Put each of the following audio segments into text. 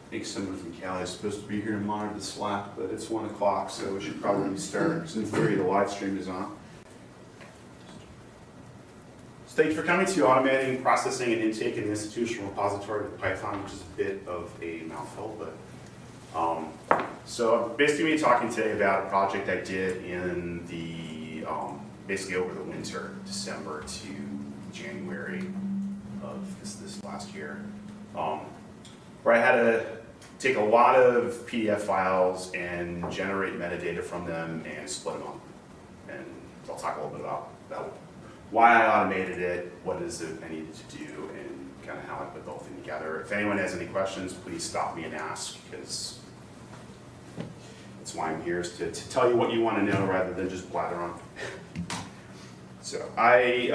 think someone from Cali is supposed to be here to monitor the Slack, but it's 1 o'clock, so we should probably start, because in theory the live stream is on. So thank you for coming to Automating Processing and Intake in the Institutional Repository with Python, which is a bit of a mouthful, but so I'm basically going to be talking today about a project I did in the, basically over the winter, December to January of this last year, where I had to take a lot of PDF files and generate metadata from them and split them up. And I'll talk a little bit about why I automated it, what it is that I needed to do, and kind of how I put the whole thing together. If anyone has any questions, please stop me and ask, because that's why I'm here, is to tell you what you want to know rather than just blather on. So I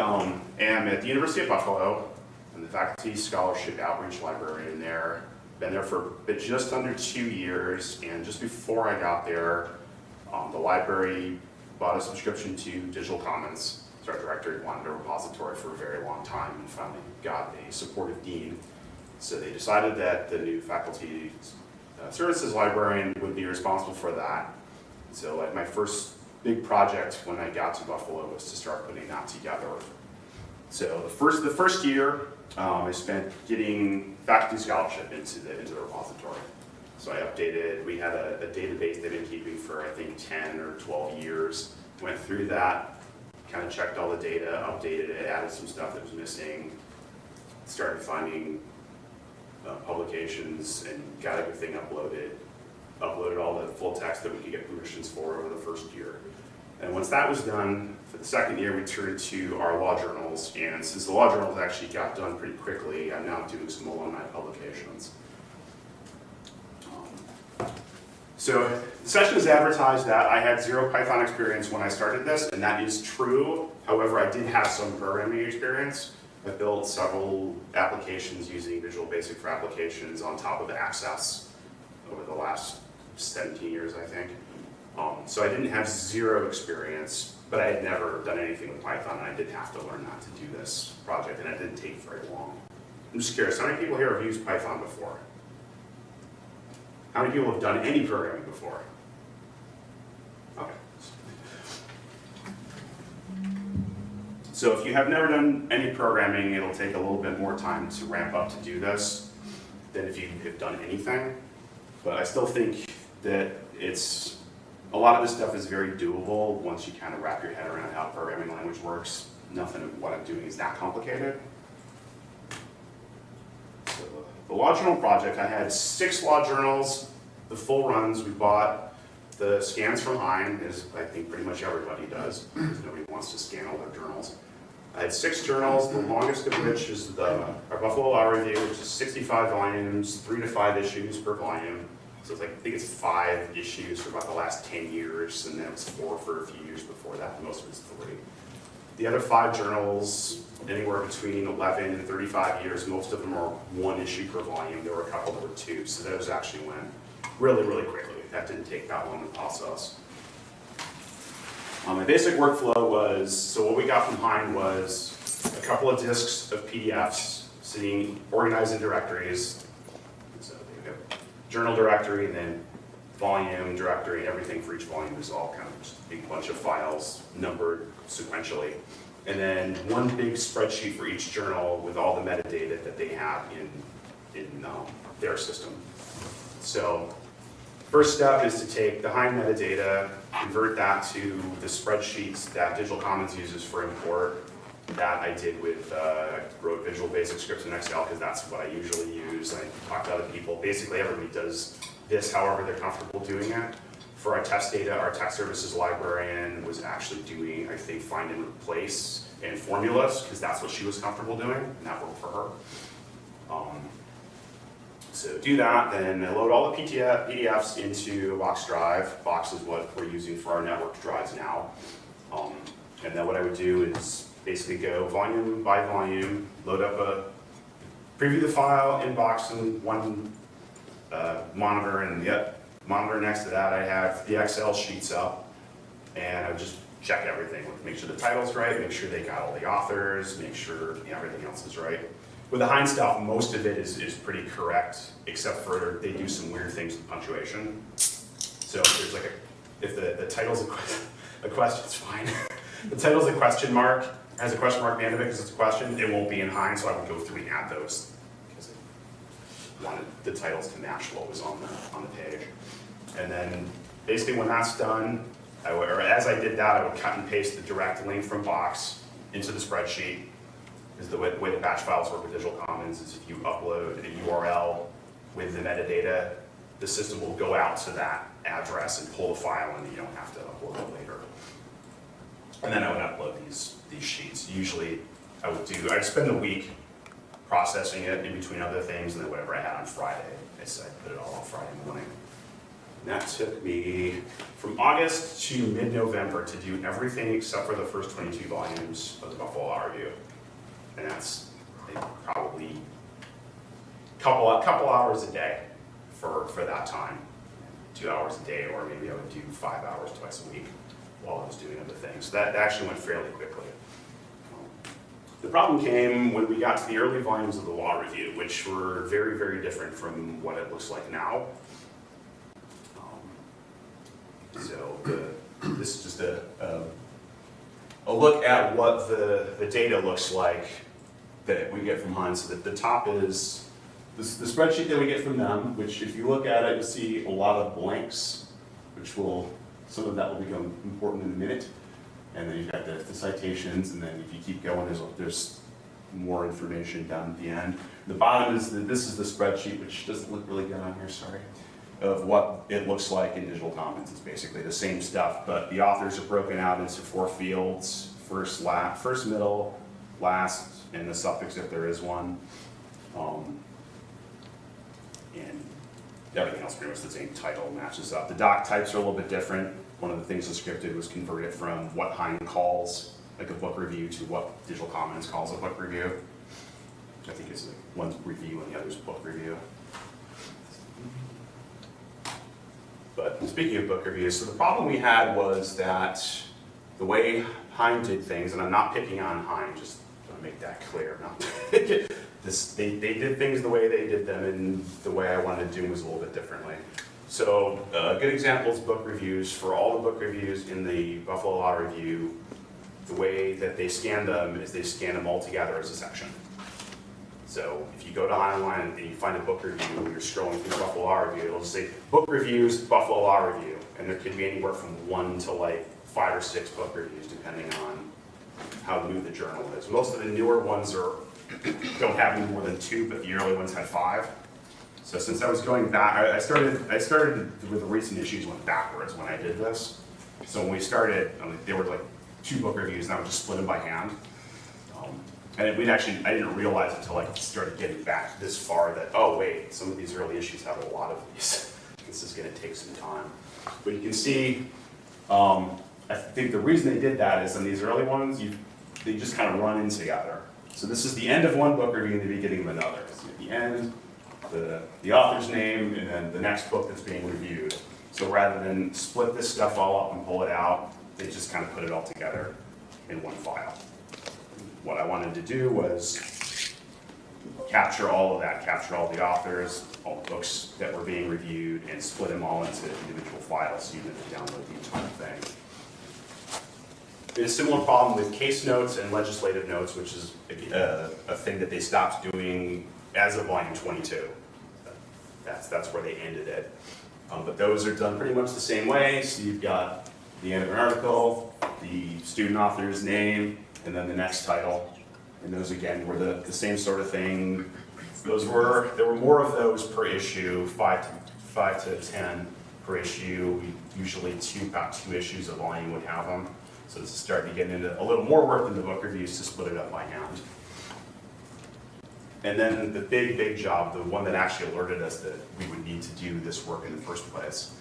am at the University of Buffalo. I'm the Faculty Scholarship Outreach Librarian there. Been there for just under 2 years, and just before I got there, the library bought a subscription to Digital Commons. So our director wanted a repository for a very long time and finally got a supportive dean. So they decided that the new faculty services librarian would be responsible for that. So like my first big project when I got to Buffalo was to start putting that together. So the first year I spent getting faculty scholarship into the repository. So I updated, we had a database they've been keeping for I think 10 or 12 years. Went through that, kind of checked all the data, updated it, added some stuff that was missing, started finding publications and got everything uploaded all the full text that we could get permissions for over the first year. And once that was done, for the second year we turned to our law journals, and since the law journals actually got done pretty quickly, I'm now doing some alumni publications. So the session is advertised that I had 0 Python experience when I started this, and that is true. However, I did have some programming experience. I built several applications using Visual Basic for Applications on top of Access over the last 17 years, I think. So I didn't have 0 experience, but I had never done anything with Python, and I did have to learn that to do this project, and it didn't take very long. I'm just curious, how many people here have used Python before? How many people have done any programming before? Okay. So if you have never done any programming, it'll take a little bit more time to ramp up to do this than if you have done anything. But I still think that a lot of this stuff is very doable once you kind of wrap your head around how programming language works. Nothing of what I'm doing is that complicated. So the law journal project, I had 6 law journals, the full runs. We bought the scans from Hein, as I think pretty much everybody does, because nobody wants to scan all their journals. I had 6 journals, the longest of which is our Buffalo Law Review, which is 65 volumes, 3 to 5 issues per volume. So it's like, I think it's 5 issues for about the last 10 years, and then it was 4 for a few years before that, most of it's 3. The other 5 journals, anywhere between 11 and 35 years, most of them are 1 issue per volume. There were a couple that were 2, so those actually went really, really quickly. That didn't take that long to process. My basic workflow was, so what we got from Hein was a couple of disks of PDFs sitting organized in directories. So they have journal directory and then volume directory, everything for each volume is all kind of just a big bunch of files numbered sequentially. And then 1 big spreadsheet for each journal with all the metadata that they have in their system. So first step is to take the Hein metadata, convert that to the spreadsheets that Digital Commons uses for import. That I did with, I wrote Visual Basic scripts in Excel because that's what I usually use. I talk to other people. Basically everybody does this however they're comfortable doing it. For our test data, our tech services librarian was actually doing, I think, find and replace and formulas, because that's what she was comfortable doing, and that worked for her. So do that, then I load all the PDFs into a Box drive. Box is what we're using for our network drives now. And then what I would do is basically go volume by volume, load up preview the file in Box in 1 monitor, and the monitor next to that I have the Excel sheets up, and I would just check everything, make sure the title's right, make sure they got all the authors, make sure everything else is right. With the Hines stuff, most of it is pretty correct, except for they do some weird things with punctuation. So if there's like if the title's a question, it's fine. The title's a question mark, has a question mark at the end of it because it's a question, it won't be in Hines, so I would go through and add those because I wanted the titles to match what was on the page. And then basically when that's done, or as I did that, I would cut and paste the direct link from Box into the spreadsheet. Because the way the batch files work with Digital Commons is if you upload a URL with the metadata, the system will go out to that address and pull the file, and you don't have to upload it later. And then I would upload these sheets. Usually I'd spend the week processing it in between other things, and then whatever I had on Friday, I put it all on Friday morning. And that took me from August to mid-November to do everything except for the first 22 volumes of the Buffalo Law Review. And that's probably a couple hours a day for that time. 2 hours a day, or maybe I would do 5 hours twice a week while I was doing other things. So that actually went fairly quickly. The problem came when we got to the early volumes of the Law Review, which were very, very different from what it looks like now. So this is just a look at what the data looks like that we get from Hines. So the top is the spreadsheet that we get from them, which if you look at it, you'll see a lot of blanks, which some of that will become important in a minute. And then you've got the citations, and then if you keep going, there's more information down at the end. The bottom is this is the spreadsheet, which doesn't look really good on here, sorry, of what it looks like in Digital Commons. It's basically the same stuff, but the authors are broken out into 4 fields: first, middle, last, and the suffix if there is one. And everything else pretty much the same title matches up. The doc types are a little bit different. One of the things the script did was convert it from what Hines calls like a book review to what Digital Commons calls a book review. I think it's like one's review and the other's book review. But speaking of book reviews, so the problem we had was that the way Hines did things, and I'm not picking on Hines, just to make that clear. They did things the way they did them, and the way I wanted to do them was a little bit differently. So a good example is book reviews. For all the book reviews in the Buffalo Law Review, the way that they scan them is they scan them all together as a section. So if you go to online and you find a book review, you're scrolling through the Buffalo Law Review, it'll just say book reviews, Buffalo Law Review. And there could be anywhere from 1 to like 5 or 6 book reviews, depending on how new the journal is. Most of the newer ones don't have any more than 2, but the early ones had 5. So since I was going back, I started with the recent issues, went backwards when I did this. So when we started, there were like 2 book reviews, and I would just split them by hand. And I didn't realize until I started getting back this far that, oh wait, some of these early issues have a lot of these. This is going to take some time. But you can see, I think the reason they did that is on these early ones, they just kind of run in together. So this is the end of one book review and the beginning of another. So at the end, the author's name, and then the next book that's being reviewed. So rather than split this stuff all up and pull it out, they just kind of put it all together in one file. What I wanted to do was capture all of that, capture all the authors, all the books that were being reviewed, and split them all into individual files so you didn't have to download the entire thing. There's a similar problem with case notes and legislative notes, which is a thing that they stopped doing as of volume 22. That's where they ended it. But those are done pretty much the same way. So you've got the end of an article, the student author's name, and then the next title. And those again were the same sort of thing. There were more of those per issue, 5 to 10 per issue. Usually about 2 issues a volume would have them. So this is starting to get into a little more work than the book reviews to split it up by hand. And then the big job, the one that actually alerted us that we would need to do this work in the first place.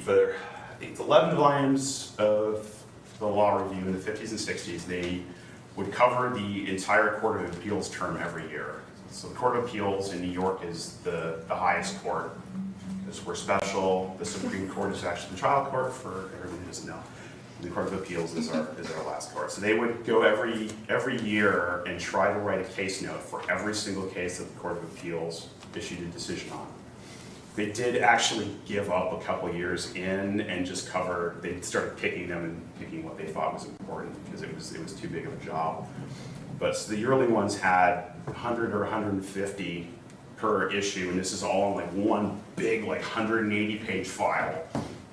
For I think 11 volumes of the Law Review in the 50s and 60s, they would cover the entire Court of Appeals term every year. So the Court of Appeals in New York is the highest court, because we're special. The Supreme Court is actually the trial court for everyone who doesn't know. The Court of Appeals is our last court. So they would go every year and try to write a case note for every single case that the Court of Appeals issued a decision on. They did actually give up a couple years in and just cover, they started picking them and picking what they thought was important because it was too big of a job. But so the early ones had 100 or 150 per issue, and this is all in like one big like 180-page file.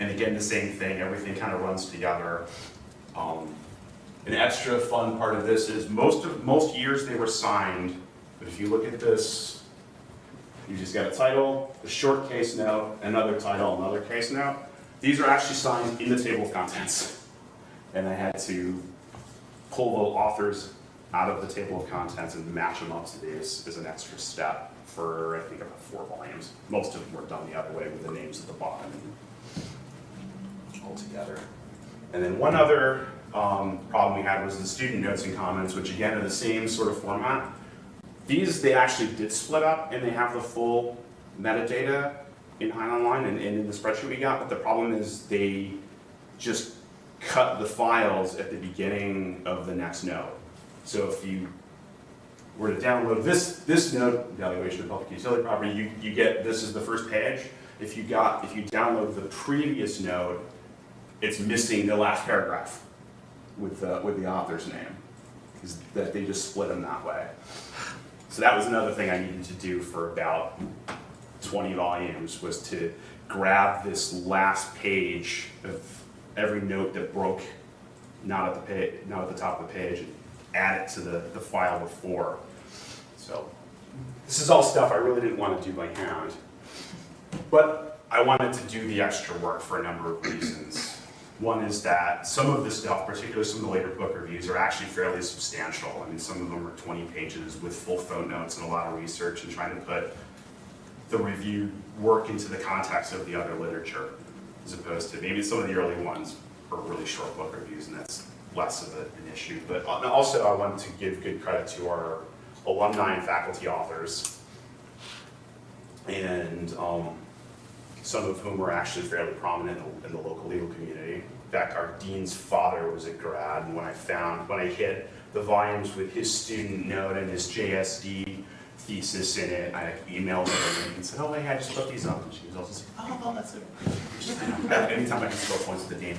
And again, the same thing, everything kind of runs together. An extra fun part of this is most years they were signed, but if you look at this, you just got a title, a short case note, another title, another case note. These are actually signed in the table of contents. And I had to pull the authors out of the table of contents and match them up to these as an extra step for, I think, about 4 volumes. Most of them were done the other way with the names at the bottom and all together. And then one other problem we had was the student notes and comments, which again are the same sort of format. These, they actually did split up and they have the full metadata in Highland Line and in the spreadsheet we got, but the problem is they just cut the files at the beginning of the next node. So if you were to download this node, evaluation of public utility property, you get, this is the first page. If you download the previous node, it's missing the last paragraph with the author's name, because that they just split them that way. So that was another thing I needed to do for about 20 volumes, was to grab this last page of every note that broke not at the top of the page, and add it to the file before. So this is all stuff I really didn't want to do by hand, but I wanted to do the extra work for a number of reasons. One is that some of this stuff, particularly some of the later book reviews, are actually fairly substantial. I mean, some of them are 20 pages with full footnotes and a lot of research and trying to put the review work into the context of the other literature, as opposed to maybe some of the early ones are really short book reviews, and that's less of an issue. But also I wanted to give good credit to our alumni and faculty authors, and some of whom were actually fairly prominent in the local legal community. In fact, our dean's father was a grad, and when I hit the volumes with his student note and his JSD thesis in it, I emailed her and said, "Oh, hey, I just put these up." And she was also like, "Oh, that's it." Anytime I can score points with the dean.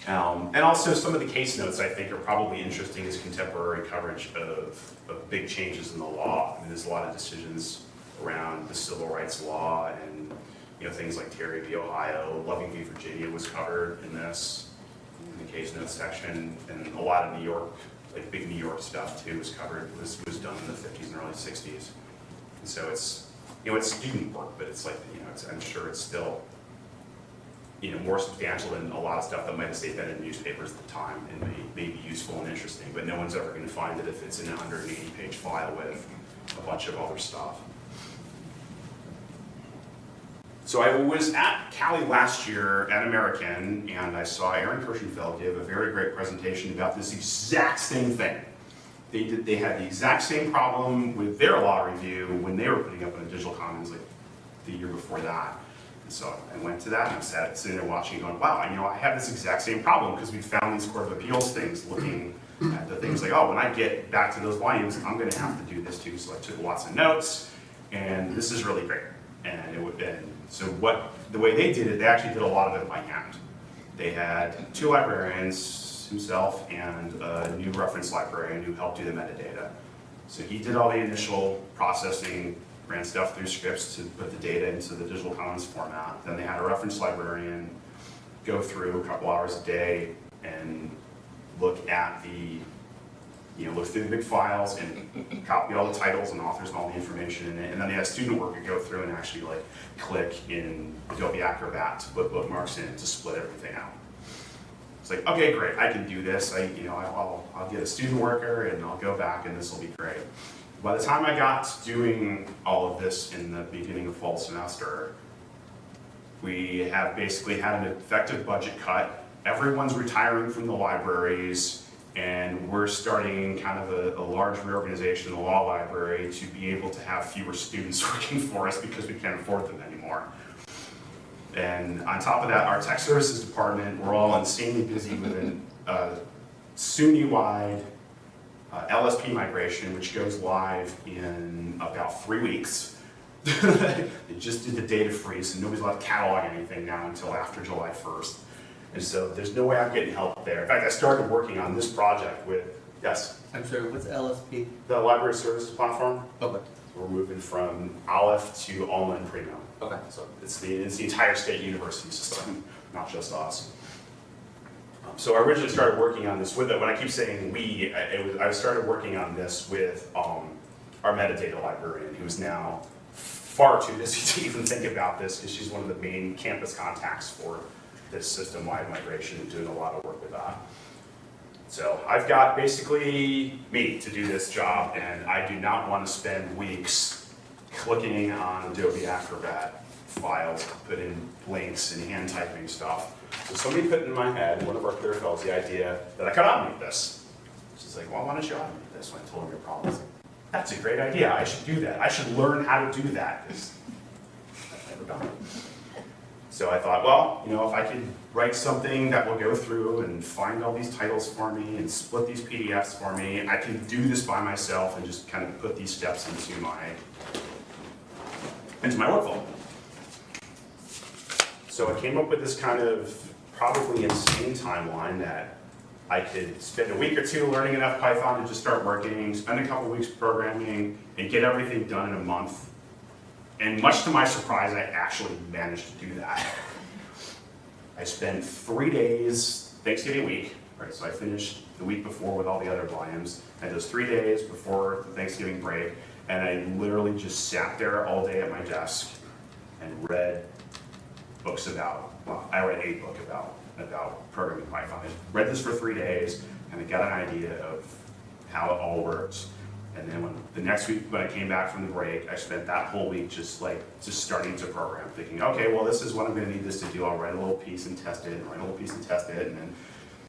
And also some of the case notes I think are probably interesting as contemporary coverage of big changes in the law. I mean, there's a lot of decisions around the civil rights law and things like Terry v. Ohio, Loving v. Virginia was covered in this, in the case notes section, and a lot of New York, like big New York stuff too was covered, was done in the 50s and early 60s. And so it's, it's student work, but it's like, I'm sure it's still, more substantial than a lot of stuff that might have been in newspapers at the time, and may be useful and interesting, but no one's ever going to find it if it's in a 180-page file with a bunch of other stuff. So I was at Cali last year at American, and I saw Aaron Kirshenfeld give a very great presentation about this exact same thing. They had the exact same problem with their law review when they were putting up in a digital commons like the year before that. And so I went to that and I'm sitting there watching going, wow, I have this exact same problem because we found these Court of Appeals things looking at the things like, oh, when I get back to those volumes, I'm going to have to do this too. So I took lots of notes, and this is really great. So the way they did it, they actually did a lot of it by hand. They had 2 librarians, himself and a new reference librarian who helped do the metadata. So he did all the initial processing, ran stuff through scripts to put the data into the digital commons format. Then they had a reference librarian go through a couple hours a day and look at look through the big files and copy all the titles and authors and all the information in it. And then they had a student worker go through and actually click in Adobe Acrobat to put bookmarks in to split everything out. It's like, okay, great, I can do this. I'll get a student worker and I'll go back and this will be great. By the time I got to doing all of this in the beginning of fall semester, we have basically had an effective budget cut. Everyone's retiring from the libraries, and we're starting kind of a large reorganization in the law library to be able to have fewer students working for us because we can't afford them anymore. And on top of that, our tech services department, we're all insanely busy with a SUNY-wide LSP migration, which goes live in about 3 weeks. They just did the data freeze, and nobody's allowed to catalog anything now until after July 1st. And so there's no way I'm getting help there. In fact, I started working on this project with, yes? I'm sorry, what's LSP? The library services platform. Okay. We're moving from Aleph to Alma and Primo. Okay. So it's the entire state university system, not just us. So I originally started working on this with it. When I keep saying we, I started working on this with our metadata librarian, who's now far too busy to even think about this because she's one of the main campus contacts for this system-wide migration and doing a lot of work with that. So I've got basically me to do this job, and I do not want to spend weeks clicking on Adobe Acrobat files to put in links and hand typing stuff. So somebody put in my head, one of our clear fellows, the idea that I could automate this. She's like, well, why don't you automate this? When I told her your problems, like, that's a great idea. I should do that. I should learn how to do that because I've never done it. So I thought, well, you know, if I could write something that will go through and find all these titles for me and split these PDFs for me, I can do this by myself and just kind of put these steps into my workflow. So I came up with this kind of probably insane timeline that I could spend a week or two learning enough Python to just start working, spend a couple weeks programming, and get everything done in a month. And much to my surprise, I actually managed to do that. I spent 3 days, Thanksgiving week, right? So I finished the week before with all the other volumes. I had those 3 days before the Thanksgiving break, and I literally just sat there all day at my desk and read books about, well, I read a book about programming Python. I read this for 3 days, and I got an idea of how it all works. And then the next week when I came back from the break, I spent that whole week just starting to program, thinking, okay, well, this is what I'm going to need this to do. I'll write a little piece and test it, and write a little piece and test it, and then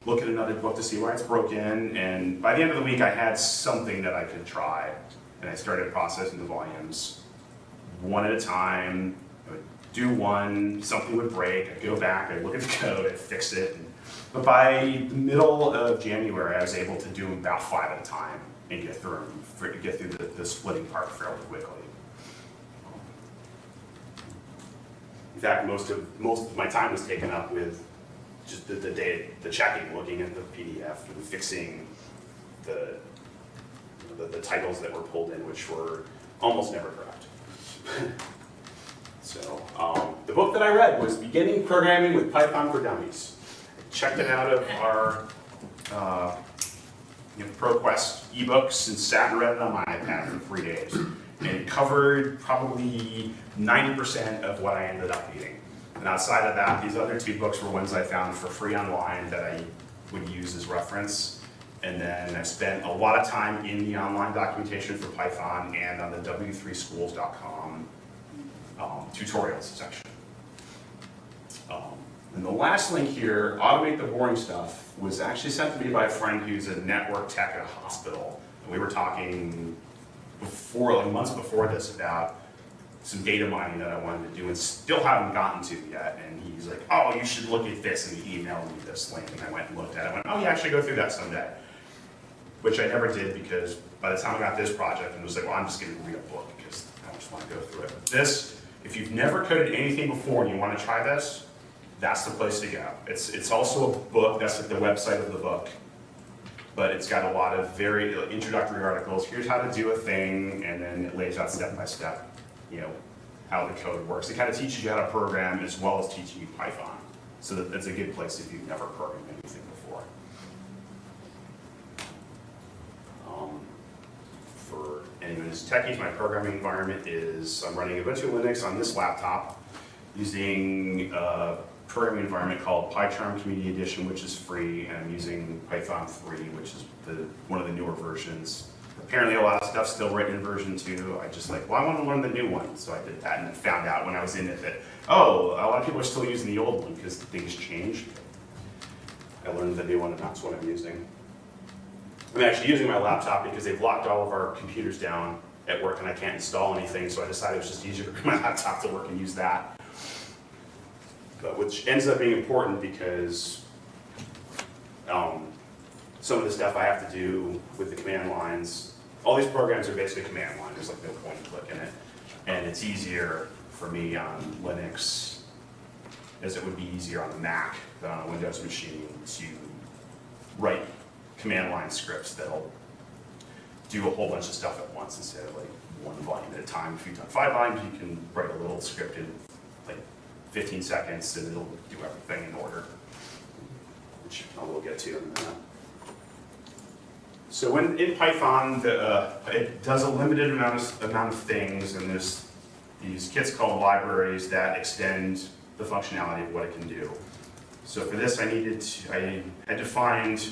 look at another book to see why it's broken. And by the end of the week, I had something that I could try, and I started processing the volumes one at a time. I would do one, something would break, I'd go back, I'd look at the code, I'd fix it. But by the middle of January, I was able to do them about 5 at a time and get through the splitting part fairly quickly. In fact, most of my time was taken up with just the checking, looking at the PDF and fixing the titles that were pulled in, which were almost never correct. So the book that I read was Beginning Programming with Python for Dummies. I checked it out of our ProQuest ebooks and sat and read it on my iPad for 3 days. And it covered probably 90% of what I ended up reading. And outside of that, these other 2 books were ones I found for free online that I would use as reference. And then I spent a lot of time in the online documentation for Python and on the w3schools.com tutorials section. And the last link here, Automate the Boring Stuff, was actually sent to me by a friend who's a network tech at a hospital. And we were talking months before this about some data mining that I wanted to do and still haven't gotten to yet. And he's like, oh, you should look at this. And he emailed me this link. And I went and looked at it. I went, oh yeah, I should go through that someday. Which I never did because by the time I got this project, I was like, well, I'm just going to read a book because I just want to go through it. But this, if you've never coded anything before and you want to try this, that's the place to go. It's also a book, that's like the website of the book, but it's got a lot of very introductory articles. Here's how to do a thing, and then it lays out step by step, how the code works. It kind of teaches you how to program as well as teaching you Python. So that's a good place if you've never programmed anything before. For anyone who's techies, my programming environment is, I'm running Ubuntu Linux on this laptop using a programming environment called PyCharm Community Edition, which is free, and I'm using Python 3, which is one of the newer versions. Apparently a lot of stuff's still written in version 2. I just like, well, I want to learn the new one. So I did that and found out when I was in it that, oh, a lot of people are still using the old one because things changed. I learned the new one and that's what I'm using. I'm actually using my laptop because they've locked all of our computers down at work and I can't install anything, so I decided it was just easier for my laptop to work and use that. but which ends up being important because some of the stuff I have to do with the command lines, all these programs are basically command line. There's like no point in clicking it. And it's easier for me on Linux as it would be easier on the Mac than on a Windows machine to write command line scripts that'll do a whole bunch of stuff at once instead of like one volume at a time. If you've done 5 volumes, you can write a little script in like 15 seconds and it'll do everything in order, which I will get to in a minute. So in Python, it does a limited amount of things, and there's these kits called libraries that extend the functionality of what it can do. So for this, I had to find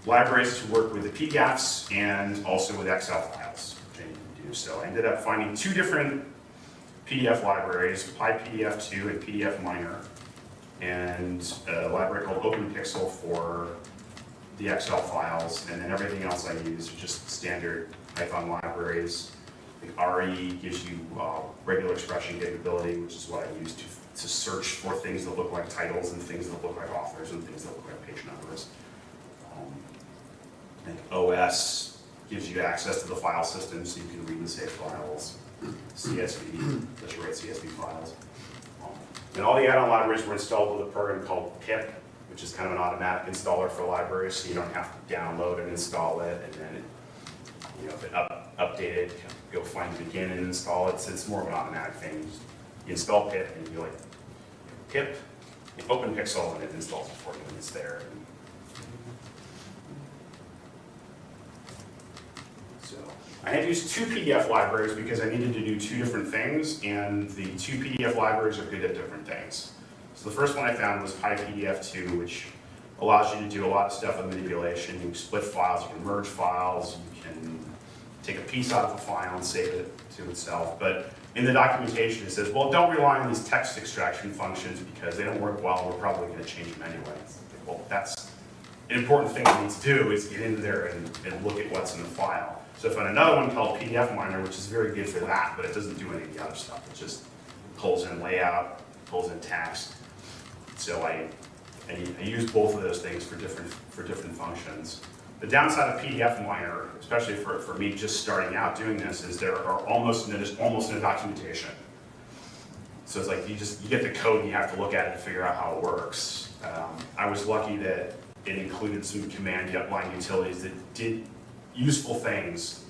libraries to work with the PDFs and also with Excel files, which I needed to do. So I ended up finding 2 different PDF libraries, PyPDF2 and PDF Miner, and a library called OpenPixel for the Excel files, and then everything else I use is just standard Python libraries. Like RE gives you regular expression capability, which is what I use to search for things that look like titles and things that look like authors and things that look like page numbers. And OS gives you access to the file system so you can read and save files. CSV, lets you write CSV files. And all the add-on libraries were installed with a program called pip, which is kind of an automatic installer for libraries, so you don't have to download and install it, and then if it updated, go find begin and install it. So it's more of an automatic thing. You install pip and you like pip, OpenPixel, and it installs it for you when it's there. So I had to use 2 PDF libraries because I needed to do 2 different things, and the 2 PDF libraries are good at different things. So the first one I found was PyPDF2, which allows you to do a lot of stuff with manipulation. You can split files, you can merge files, you can take a piece out of a file and save it to itself. But in the documentation it says, well, don't rely on these text extraction functions because they don't work well, we're probably going to change them anyway. Well, that's an important thing you need to do, is get in there and look at what's in the file. So I found another one called PDF Miner, which is very good for that, but it doesn't do any of the other stuff. It just pulls in layout, pulls in text. So I use both of those things for different functions. The downside of PDF Miner, especially for me just starting out doing this, is there are almost no documentation. So it's like you get the code and you have to look at it to figure out how it works. I was lucky that it included some command line utilities that did useful things,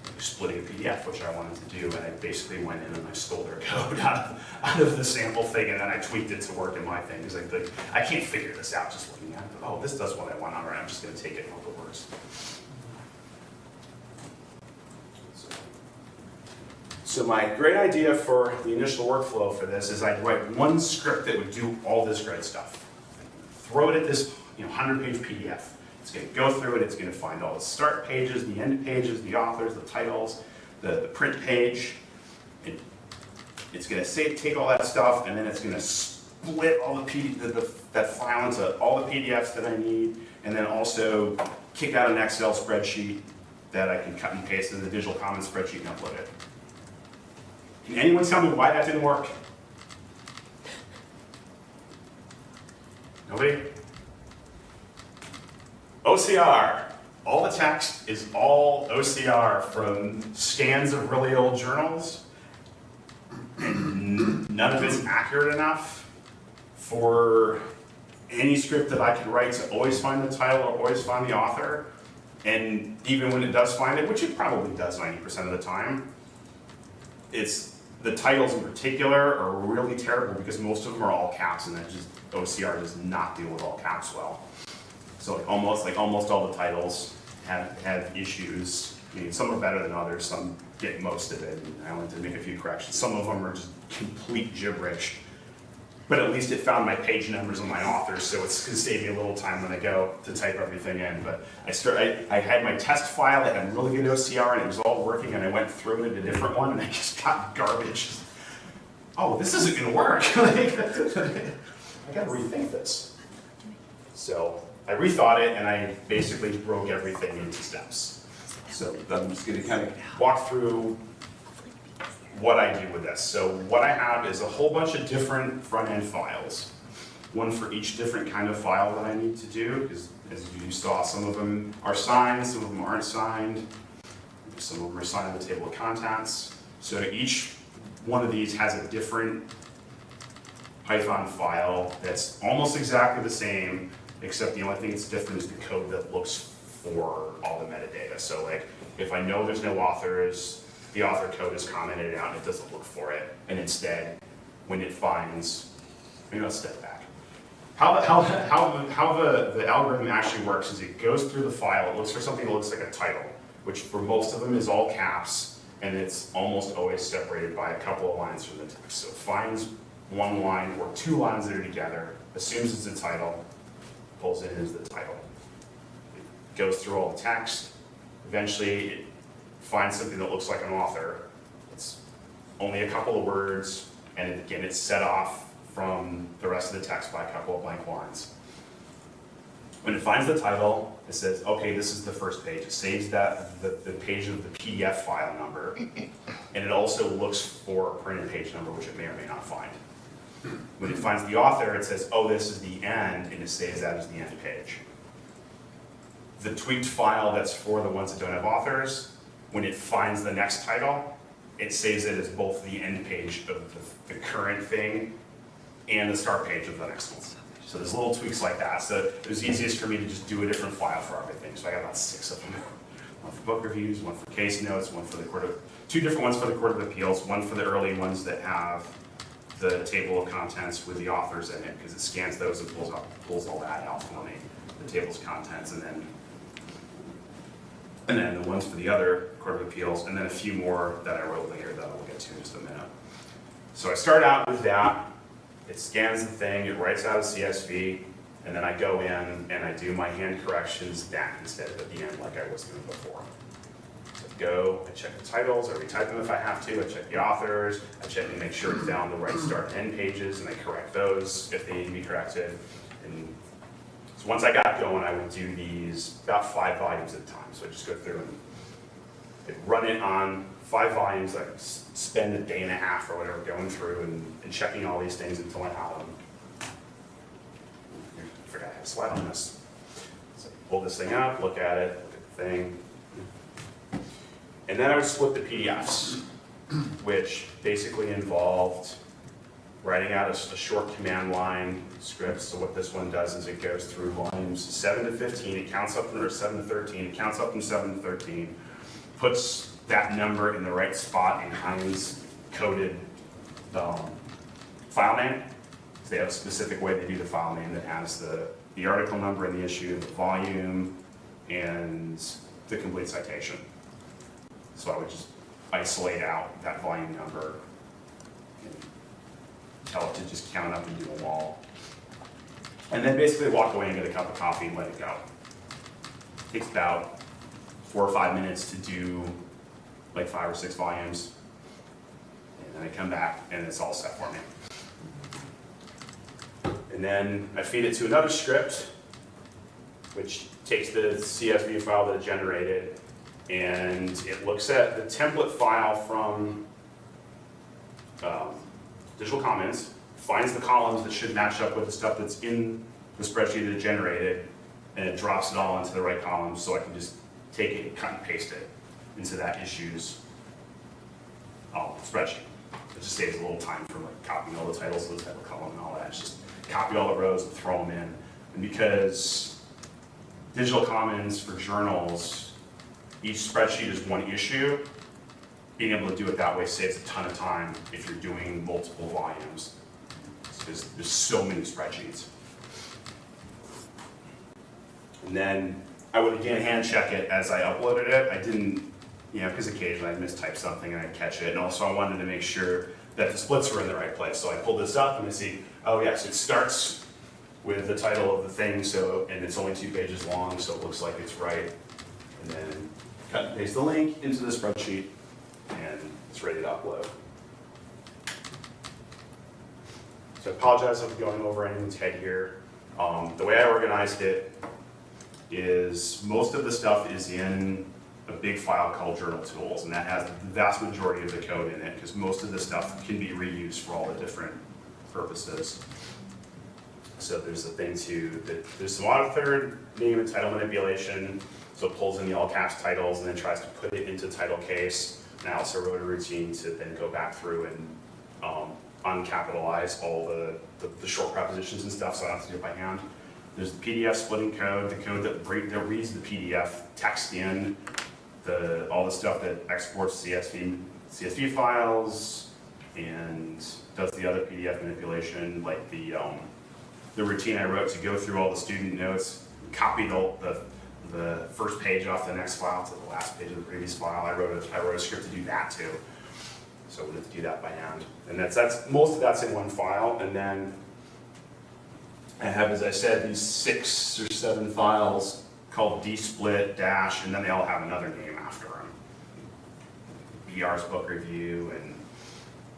like splitting a PDF, which I wanted to do, and I basically went in and I stole their code out of the sample thing, and then I tweaked it to work in my thing, because I can't figure this out just looking at it, but oh, this does what I want, all right, I'm just going to take it and hope it works. So my great idea for the initial workflow for this is I'd write one script that would do all this great stuff. Throw it at this 100-page PDF. It's going to go through it, it's going to find all the start pages, the end pages, the authors, the titles, the print page. It's going to take all that stuff, and then it's going to split all that file into all the PDFs that I need, and then also kick out an Excel spreadsheet that I can cut and paste in the Digital Commons spreadsheet and upload it. Can anyone tell me why that didn't work? Nobody? OCR. All the text is all OCR from scans of really old journals. And none of it's accurate enough for any script that I can write to always find the title or always find the author. And even when it does find it, which it probably does 90% of the time, the titles in particular are really terrible because most of them are all caps, and OCR does not deal with all caps well. So almost all the titles have issues. I mean, some are better than others, some get most of it, and I only did make a few corrections. Some of them are just complete gibberish. But at least it found my page numbers and my authors, so it's going to save me a little time when I go to type everything in. But I had my test file that had really good OCR, and it was all working, and I went through it, a different one, and I just got garbage. Oh, this isn't going to work. I got to rethink this. So I rethought it, and I basically broke everything into steps. So I'm just going to kind of walk through what I do with this. So what I have is a whole bunch of different front-end files, one for each different kind of file that I need to do, because as you saw, some of them are signed, some of them aren't signed, some of them are signed in the table of contents. So each one of these has a different Python file that's almost exactly the same, except the only thing that's different is the code that looks for all the metadata. So like, if I know there's no authors, the author code is commented out and it doesn't look for it. And instead, when it finds, maybe I'll step back. How the algorithm actually works is it goes through the file, it looks for something that looks like a title, which for most of them is all caps, and it's almost always separated by a couple of lines from the text. So it finds one line or two lines that are together, assumes it's a title, pulls it as the title. It goes through all the text, eventually it finds something that looks like an author. It's only a couple of words, and again, it's set off from the rest of the text by a couple of blank lines. When it finds the title, it says, okay, this is the first page. It saves that the page of the PDF file number, and it also looks for a printed page number, which it may or may not find. When it finds the author, it says, oh, this is the end, and it saves that as the end page. The tweaked file that's for the ones that don't have authors, when it finds the next title, it saves it as both the end page of the current thing and the start page of the next one. So there's little tweaks like that. So it was easiest for me to just do a different file for everything. So I got about 6 of them. One for book reviews, one for case notes, one for the two different ones for the Court of Appeals, one for the early ones that have the table of contents with the authors in it, because it scans those and pulls all that out for me, the table's contents, and then the ones for the other Court of Appeals, and then a few more that I wrote later that I'll get to in just a minute. So I start out with that. It scans the thing, it writes out a CSV, and then I go in and I do my hand corrections then instead of at the end like I was doing before. So I go, I check the titles, I retype them if I have to, I check the authors, I check and make sure it's down the right start and end pages, and I correct those if they need to be corrected. And so once I got going, I would do these about 5 volumes at a time. So I just go through and run it on 5 volumes. I spend a day and a half or whatever going through and checking all these things until I have them. I forgot I have a slide on this. So pull this thing up, look at it, look at the thing. And then I would split the PDFs, which basically involved writing out a short command line script. So what this one does is it goes through volumes 7 to 15, it counts up from 7 to 13, it counts up from 7 to 13, puts that number in the right spot in Heinz coded file name. So they have a specific way they do the file name that has the article number in the issue, the volume, and the complete citation. So I would just isolate out that volume number and tell it to just count up and do them all. And then basically walk away and get a cup of coffee and let it go. It takes about 4 or 5 minutes to do like 5 or 6 volumes. And then I come back and it's all set for me. And then I feed it to another script, which takes the CSV file that it generated, and it looks at the template file from Digital Comments, finds the columns that should match up with the stuff that's in the spreadsheet that it generated, and it drops it all into the right columns, so I can just take it and cut and paste it into that issue's spreadsheet. It just saves a little time for like copying all the titles of the title column and all that. It's just copy all the rows and throw them in. And because Digital Commons for journals, each spreadsheet is one issue, being able to do it that way saves a ton of time if you're doing multiple volumes. Because there's so many spreadsheets. And then I would again hand check it as I uploaded it. I didn't, because occasionally I'd mistype something and I'd catch it. And also I wanted to make sure that the splits were in the right place. So I pulled this up and I see, oh yes, it starts with the title of the thing, and it's only 2 pages long, so it looks like it's right. And then cut and paste the link into the spreadsheet, and it's ready to upload. So I apologize if I'm going over anyone's head here. The way I organized it is most of the stuff is in a big file called journal tools, and that has the vast majority of the code in it, because most of the stuff can be reused for all the different purposes. So there's a thing there's some author name and title manipulation, so it pulls in the all caps titles and then tries to put it into title case. And I also wrote a routine to then go back through and uncapitalize all the short prepositions and stuff, so I don't have to do it by hand. There's the PDF splitting code, the code that reads the PDF text in, all the stuff that exports CSV files, and does the other PDF manipulation, like the routine I wrote to go through all the student notes, copy the first page off the next file to the last page of the previous file. I wrote a script to do that too. So we have to do that by hand. And most of that's in one file. And then I have, as I said, these 6 or 7 files called dsplit, dash, and then they all have another name after them. BR's book review, and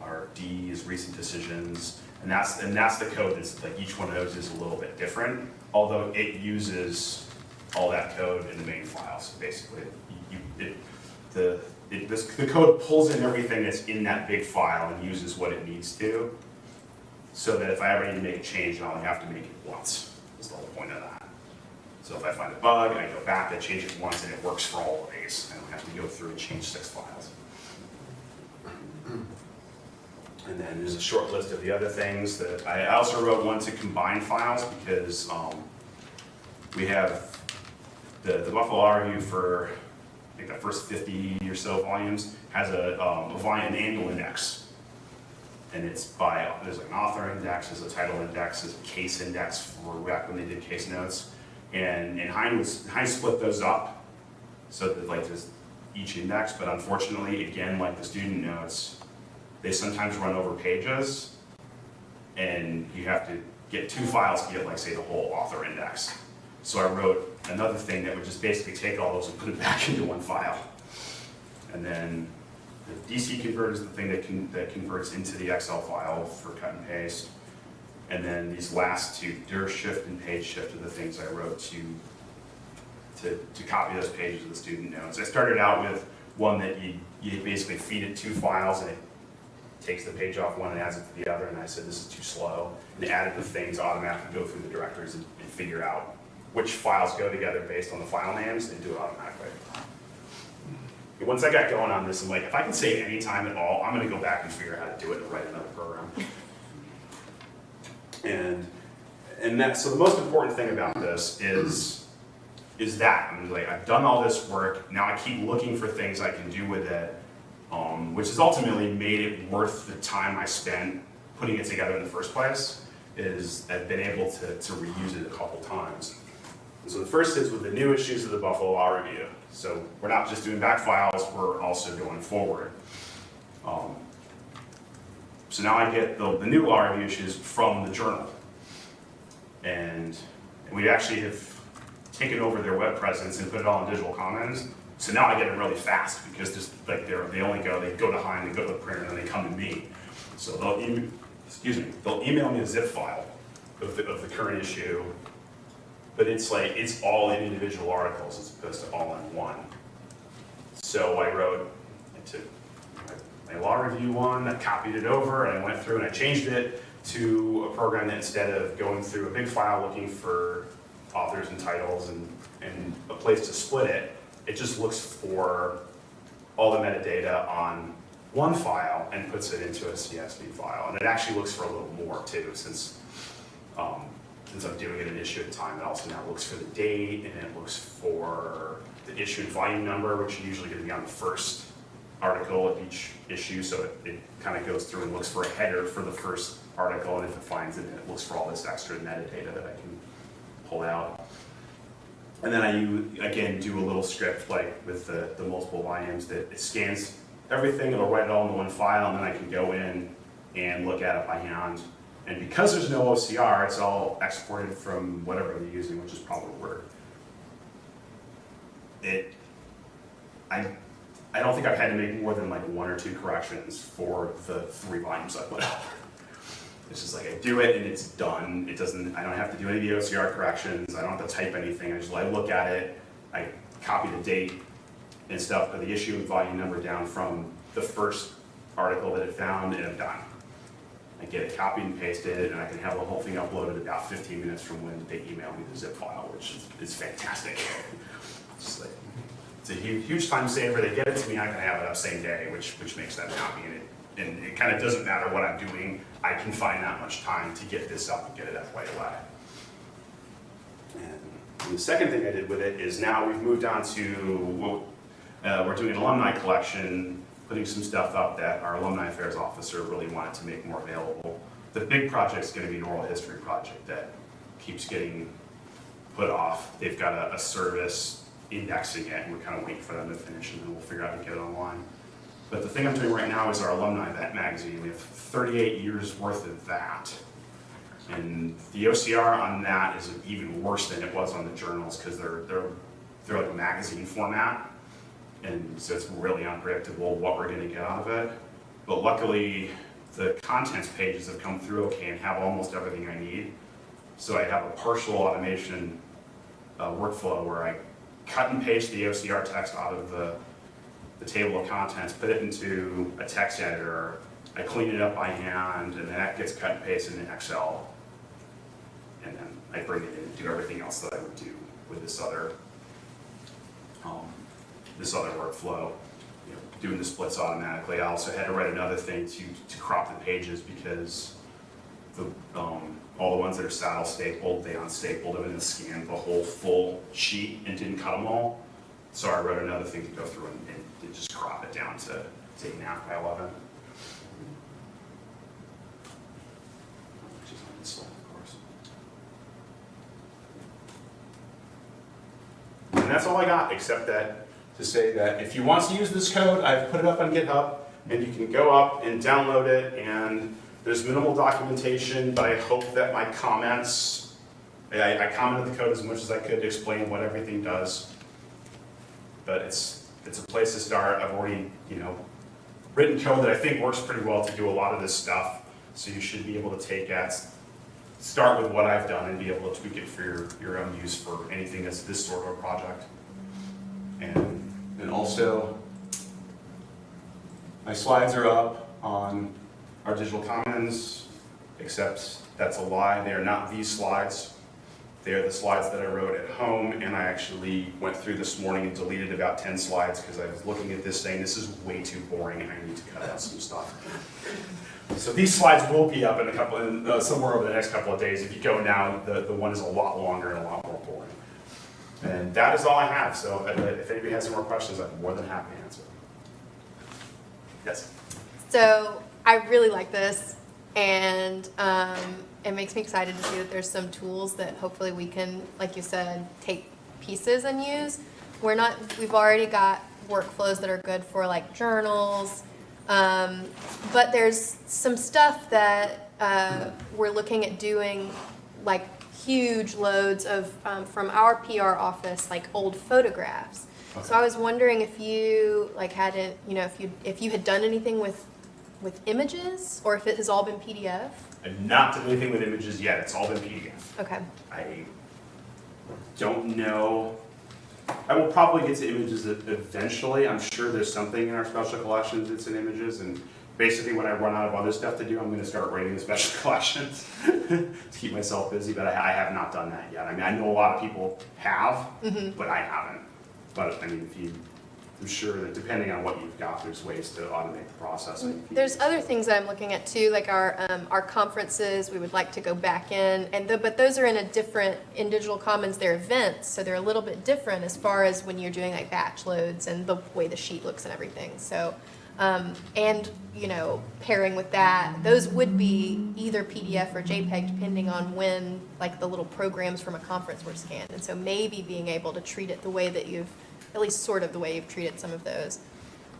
our D is recent decisions. And that's the code that's like, each one of those is a little bit different, although it uses all that code in the main file. So basically, the code pulls in everything that's in that big file and uses what it needs to, so that if I ever need to make a change, I only have to make it once. That's the whole point of that. So if I find a bug, I go back, I change it once, and it works for all of these. I don't have to go through and change 6 files. And then there's a short list of the other things that I also wrote one to combine files, because we have the Buffalo Law Review for, I think, the first 50 or so volumes has an annual index. And it's there's like an author index, there's a title index, there's a case index for back when they did case notes. And Hein split those up so that like there's each index, but unfortunately, again, like the student notes, they sometimes run over pages, and you have to get 2 files to get, like, say, the whole author index. So I wrote another thing that would just basically take all those and put it back into one file. And then the DC convert is the thing that converts into the Excel file for cut and paste. And then these last 2, dir shift and page shift, are the things I wrote to copy those pages of the student notes. I started out with one that you basically feed it 2 files, and it takes the page off one and adds it to the other, and I said this is too slow, and added the thing to automatically go through the directories and figure out which files go together based on the file names, and do it automatically. And once I got going on this, I'm like, if I can save any time at all, I'm going to go back and figure out how to do it and write another program. So the most important thing about this is that I've done all this work. Now I keep looking for things I can do with it. Which has ultimately made it worth the time I spent putting it together in the first place, is I've been able to reuse it a couple times. And so the first is with the new issues of the Buffalo Law Review. So we're not just doing back files, we're also going forward. So now I get the new law review issues from the journal. And we actually have taken over their web presence and put it all in digital commons. So now I get it really fast, because just like they go to Hein, they go to the printer, and then they come to me. So they'll email me a zip file of the current issue, but it's all in individual articles as opposed to all in one. So I took my law review one, I copied it over, and I went through and I changed it to a program that, instead of going through a big file looking for authors and titles and a place to split it, it just looks for all the metadata on one file and puts it into a CSV file. And it actually looks for a little more too, since I'm doing it an issue at a time. It also now looks for the date, and it looks for the issue and volume number, which are usually going to be on the first article of each issue. So it kind of goes through and looks for a header for the first article, and if it finds it, then it looks for all this extra metadata that I can pull out. And then I, again, do a little script like with the multiple volumes that it scans everything, it'll write it all into one file, and then I can go in and look at it by hand. And because there's no OCR, it's all exported from whatever I'm using, which is probably Word. I don't think I've had to make more than like 1 or 2 corrections for the 3 volumes I put out. It's just like I do it and it's done. I don't have to do any of the OCR corrections. I don't have to type anything. I look at it, I copy the date and stuff, put the issue and volume number down from the first article that it found, and I'm done. I get it copied and pasted, and I can have the whole thing uploaded about 15 minutes from when they email me the zip file, which is fantastic. It's a huge time saver. They get it to me, I can have it up same day, which makes them happy. And it kind of doesn't matter what I'm doing. I can find that much time to get this up and get it up right away. And the second thing I did with it is now we've moved on to, we're doing an alumni collection, putting some stuff up that our alumni affairs officer really wanted to make more available. The big project's going to be an oral history project that keeps getting put off. They've got a service indexing it, and we're kind of waiting for them to finish, and then we'll figure out how to get it online. But the thing I'm doing right now is our alumni event magazine. We have 38 years worth of that. And the OCR on that is even worse than it was on the journals, because they're like a magazine format. And so it's really unpredictable what we're going to get out of it. But luckily, the contents pages have come through okay and have almost everything I need. So I have a partial automation workflow where I cut and paste the OCR text out of the table of contents, put it into a text editor, I clean it up by hand, and then that gets cut and pasted in Excel. And then I bring it in and do everything else that I would do with this other workflow, doing the splits automatically. I also had to write another thing to crop the pages, because all the ones that are saddle stapled, they unstapled them and then scanned the whole full sheet and didn't cut them all. So I wrote another thing to go through and just crop it down to 8.5 by 11. Which is on this slide, of course. And that's all I got, except that to say that if you want to use this code, I've put it up on GitHub, and you can go up and download it, and there's minimal documentation, but I hope that my comments, I commented the code as much as I could to explain what everything does. But it's a place to start. I've already, written code that I think works pretty well to do a lot of this stuff. So you should be able to start with what I've done and be able to tweak it for your own use for anything that's this sort of a project. And also, my slides are up on our digital commons, except that's a lie. They are not these slides. They are the slides that I wrote at home, and I actually went through this morning and deleted about 10 slides because I was looking at this saying, this is way too boring and I need to cut out some stuff. So these slides will be up in somewhere over the next couple of days. If you go now, the one is a lot longer and a lot more boring. And that is all I have. So if anybody has any more questions, I'm more than happy to answer. Yes? So I really like this, and it makes me excited to see that there's some tools that hopefully we can, like you said, take pieces and use. We've already got workflows that are good for like journals, but there's some stuff that we're looking at doing, like huge loads of from our PR office, like old photographs. Okay. So I was wondering if you had it, if you had done anything with images, or if it has all been PDF. I've not done anything with images yet. It's all been PDF. Okay. I don't know. I will probably get to images eventually. I'm sure there's something in our special collections that's in images, and basically when I run out of other stuff to do, I'm going to start writing the special collections to keep myself busy, but I have not done that yet. I mean, I know a lot of people have, but I haven't. But I mean, I'm sure that depending on what you've got, there's ways to automate the processing. There's other things that I'm looking at too, like our conferences. We would like to go back in, but those are in Digital Commons. They're events, so they're a little bit different as far as when you're doing like batch loads and the way the sheet looks and everything. So, and pairing with that, those would be either PDF or JPEG depending on when like the little programs from a conference were scanned. And so maybe being able to treat it the way that at least sort of the way you've treated some of those.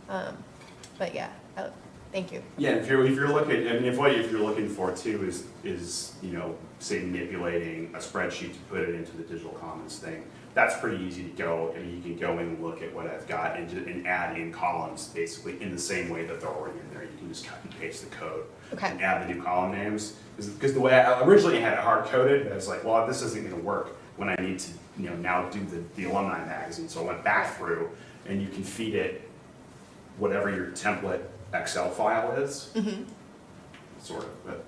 But yeah, thank you. Yeah, if you're looking, I mean, if what you're looking for too is say manipulating a spreadsheet to put it into the Digital Commons thing, that's pretty easy to go. I mean, you can go in and look at what I've got and add in columns basically in the same way that they're already in there. You can just cut and paste the code and add the new column names. Because the way I originally had it hard coded, I was like, well, this isn't going to work. when I need to, now do the alumni magazine. So I went back through, and you can feed it whatever your template Excel file is, sort of. But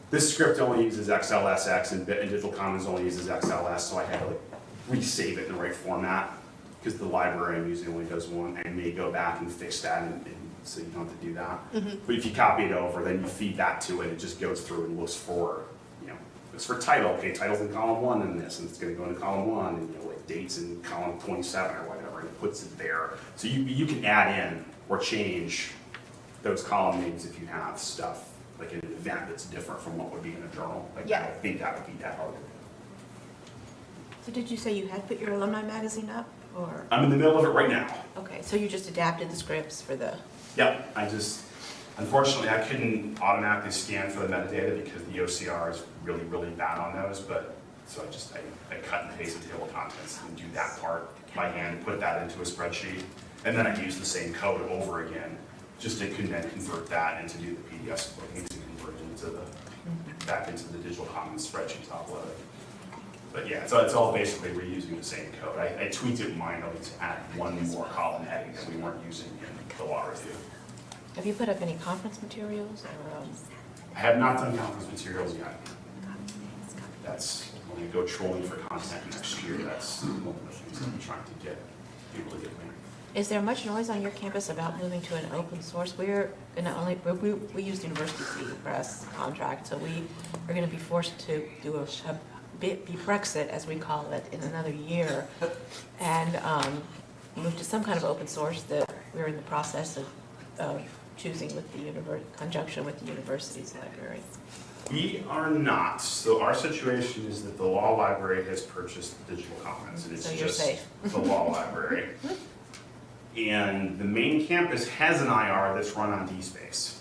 this script only uses XLSX, and Digital Commons only uses XLS, so I had to resave it in the right format, because the library I'm using only does one. I may go back and fix that, and so you don't have to do that. But if you copy it over, then you feed that to it, it just goes through and looks for, it's for title. Okay, title's in column 1 in this, and it's going to go into column 1, and like dates in column 27 or whatever, and it puts it there. So you can add in or change those column names if you have stuff like an event that's different from what would be in a journal. Like, Yeah. I don't think that would be that hard to do. So did you say you had put your alumni magazine up, or? I'm in the middle of it right now. Okay, so you just adapted the scripts for the, Yep, unfortunately, I couldn't automatically scan for the metadata because the OCR is really, really bad on those, but, so I cut and paste the table of contents and do that part by hand, put that into a spreadsheet, and then I use the same code over again, just to then convert that and to do the PDFs, looking to convert it into back into the Digital Commons spreadsheet to upload it. But yeah, it's all basically reusing the same code. I tweaked it minorly to add one more column heading that we weren't using in the law review. have you put up any conference materials, or, I have not done conference materials yet. That's when I go trolling for content next year. That's one of the things that I'm trying to get people to get me. is there much noise on your campus about moving to an open source? We're gonna we use University Press contract, so we are gonna be forced to do be Brexit, as we call it, in another year, and move to some kind of open source that we're in the process of choosing with the conjunction with the university's library. We are not. So our situation is that the law library has purchased Digital Commons, and it's So you're just safe. the law library. And the main campus has an IR that's run on DSpace.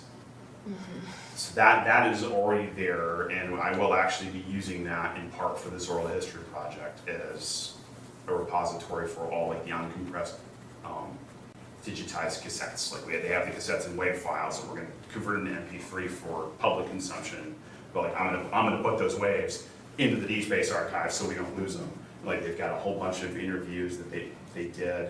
So that is already there, and I will actually be using that in part for this oral history project as a repository for all like the uncompressed digitized cassettes. Like they have the cassettes in WAV files, and we're going to convert them to MP3 for public consumption. But like I'm gonna put those waves into the DSpace archive so we don't lose them. Like they've got a whole bunch of interviews that they did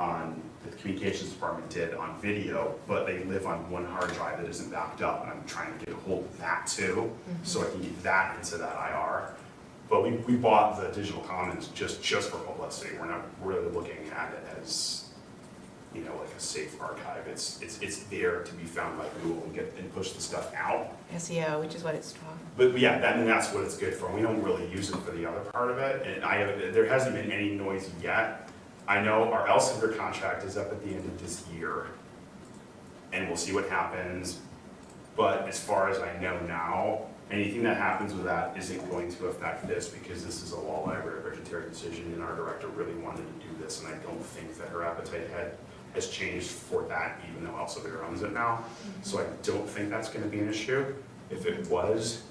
on the communications department did on video, but they live on one hard drive that isn't backed up, and I'm trying to get a hold of that too, so I can get that into that IR. But we bought the Digital Commons just for publicity. We're not really looking at it as like a safe archive. It's there to be found by Google and push the stuff out. SEO, which is what it's from. But yeah, that's what it's good for. We don't really use it for the other part of it, and there hasn't been any noise yet. I know our Elsevier contract is up at the end of this year, and we'll see what happens. But as far as I know now, anything that happens with that isn't going to affect this, because this is a law library budgetary decision, and our director really wanted to do this, and I don't think that her appetite has changed for that, even though Elsevier owns it now. So I don't think that's going to be an issue. If it was,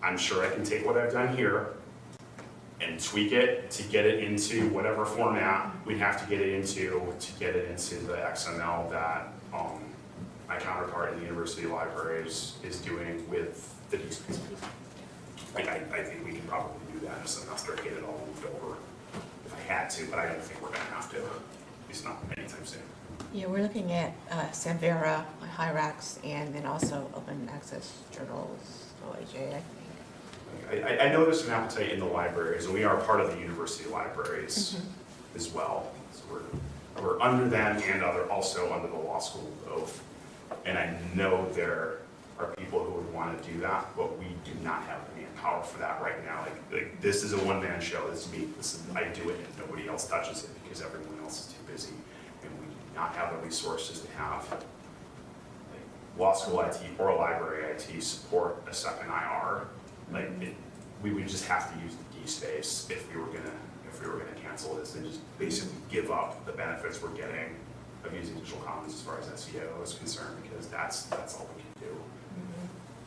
I'm sure I can take what I've done here and tweak it to get it into whatever format we'd have to get it into the XML that my counterpart in the university library is doing with the DSpace. Like I think we can probably do that in a semester, get it all moved over if I had to, but I don't think we're gonna have to, at least not anytime soon. Yeah, we're looking at Samvera, Hyrax, and then also open access journals, OAJ, I think. I know there's some appetite in the libraries, and we are part of the university libraries as well. So we're under them and also under the law school both. And I know there are people who would want to do that, but we do not have the manpower for that right now. Like this is a one-man show. This is me. I do it, and nobody else touches it because everyone else is too busy, and we do not have the resources to have like law school IT or a library IT support a second IR. We would just have to use the DSpace if we were gonna cancel this and just basically give up the benefits we're getting of using Digital Commons as far as SEO is concerned, because that's all we can do.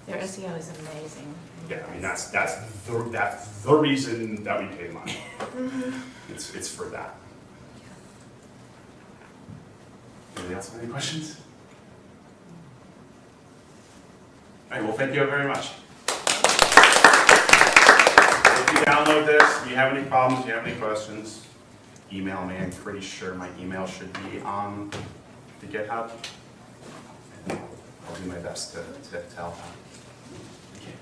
Their SEO is amazing. Yeah, I mean that's the reason that we pay the money. It's for that. Anybody else have any questions? All right, well, thank you very much. If you download with this. If you have any problems, if you have any questions, email me. I'm pretty sure my email should be on the GitHub. And I'll do my best to help out. Okay.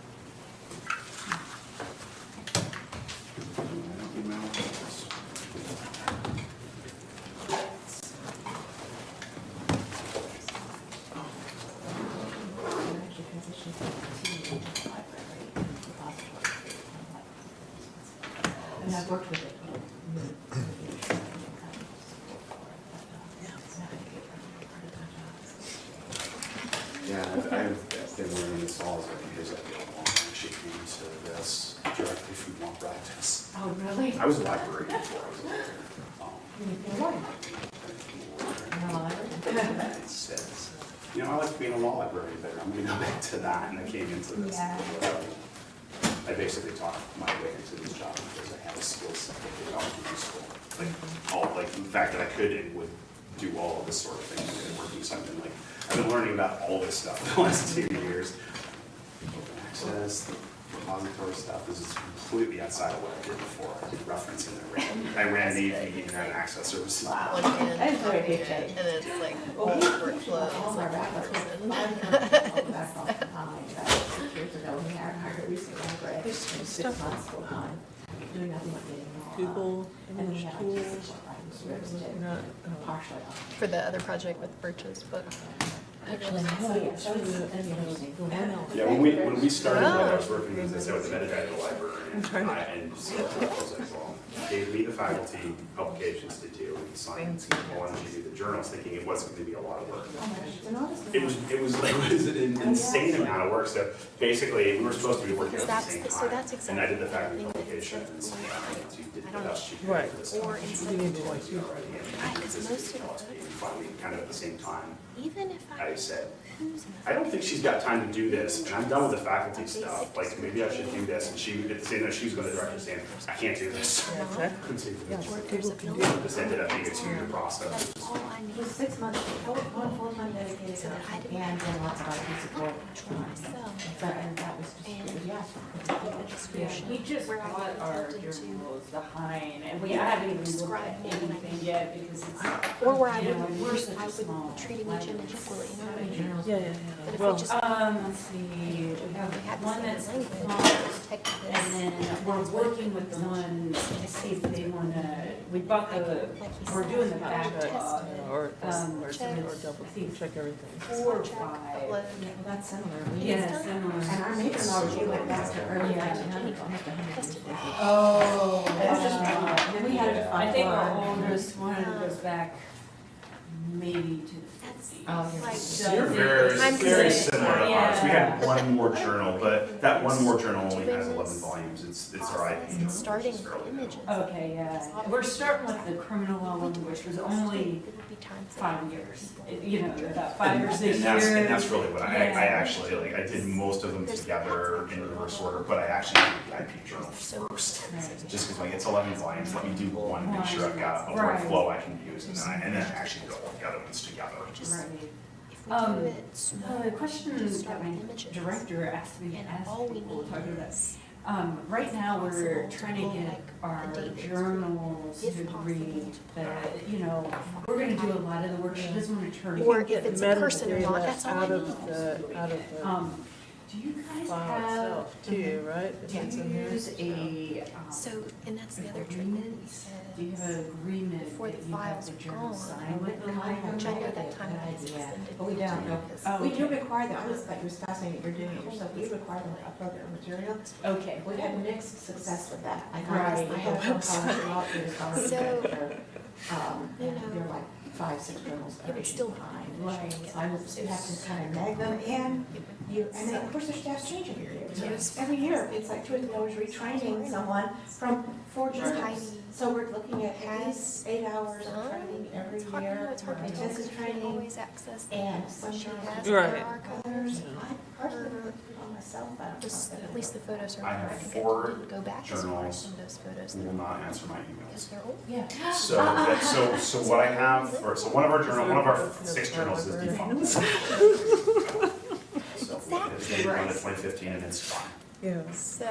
And I've worked with it. Yeah, I've been learning this all as I years ago. I actually came to this directly from law practice. Oh, really? I was a librarian before I was a lawyer. It says, you know, I like being a law librarian better. I'm gonna go back to that, and I came into this. I basically taught my way into this job because I had a skill set that they thought was useful. Like the fact that I could and would do all of this sort of thing and working something like, I've been learning about all this stuff the last 2 years. Open access, the repository stuff, this is completely outside of what I did before. I did reference and I ran AV Internet Access Services. One That hand, is very big change. and it's like whole workflow. All It's our like backups, one all person. the backups behind, that was 6 years ago, we hired a recent library, 6 months full time, doing nothing but getting law. Google And then we image had tools. scripts that partially off. For the other project with the purchase book. Actually, so yeah, so it's Yeah, when we started, I was working with, as I said, with the metadata library, and I was like, well, gave me the faculty publications to do, and science, I wanted to do the journals, thinking it wasn't gonna be a lot of work. It was an insane amount of work, so basically, we were supposed to be working at the same So time. that's And I did the exactly faculty the thing that publications, it's and she did I the don't best she could Right. for this. Or in some, You need to like, right, because most of And finally, kind of at the same time, even if I said, who's I don't think she's got time to do this, and I'm done with the faculty stuff, like, maybe I should do this, and she, at the same time, she was gonna direct us saying, I can't do this. Couldn't do this. or if there's a building, This ended up being a 2-year process. that's all I It need was 6 months, full-time dedicated to that, and then lots of IT support. to myself. So, and that was just, it was, yeah. We just Where I got was our attempting to journals behind, and we haven't even looked describe at more than I anything need. yet, because it's, Or where I you know, would, we're such I a small would treat each image equally, you know what I mean? Journals. Yeah, yeah, But yeah. if Well, we just, let's see, we we have had the one same that's language, small, take this, and then we're working with the ones to see if they wanna, we bought the, we're doing the backlog. or check. double check everything. 4 or check, 5. upload. Well, that's similar. We Yeah, used- similar. And our major knowledge, you went back to early 1900s, almost 100 years ago. Oh, That's just right. And then we had to I find think our one. oldest one goes back maybe to the That's 50s. Oh, yeah. like, So You're very, I'm very good. similar to ours. We had Yeah. one more journal, but that one more journal only has Doing 11 this volumes. It's our IP journal, which starting is fairly new. images. Okay, yeah. We're starting with the criminal law one, which was only It would be time for 5 years. You know, about 5 or 6 And years. that's really what I Yeah. actually, like, I did most of them together in reverse order, but I actually did the IP journal first. Right. Just because like it's 11 volumes, let me do one, make sure I've got a Right. workflow I can use, and then actually go all the other ones together. Right. If we do it small, The question start that my with images. director asked me to And ask all we people need talking about, is right now, we're possible to trying to pull, get like, our a date journals if to possible, read to that, you know, we're gonna do a lot of the work, she doesn't wanna turn. Or if it's a Meta person or doing not, that that's all I out of need. the Do you guys file have, itself too, right? If do it's you in there. use a, So, and that's the other trick is, do you have an agreement before the that you have files the are journal gone, signed with the library? which I know that time is extended. But we don't, no. because- Oh, We do okay. require them, I was like, it was fascinating, you're doing it yourself, we require them to upload their material. Okay. We've had mixed success with that. Like, Right. I had a phone call with law through the college So, director, you and know, they're like 5, 6 journals it would still be behind. Right. So I would, you have to kind of nag them in, and then of course their staff's changing every year. So it's every year, it's like 2 or 3 hours retraining someone from 4 journals. Tiny. So we're looking at least 8 hours of training every It's hard, you know, year, it's hard to intensive training. always access And when she some has Right. her archive. others, I personally put on myself, I don't Just, know. at least the photos are I there. have I think 4 go back as far as journals. some of those photos. Will not answer my Because emails. they're old. Yeah. So what I have, so one of our 6 journals is defunct. So it's dated on the 2015 and it's fine. Yeah. So,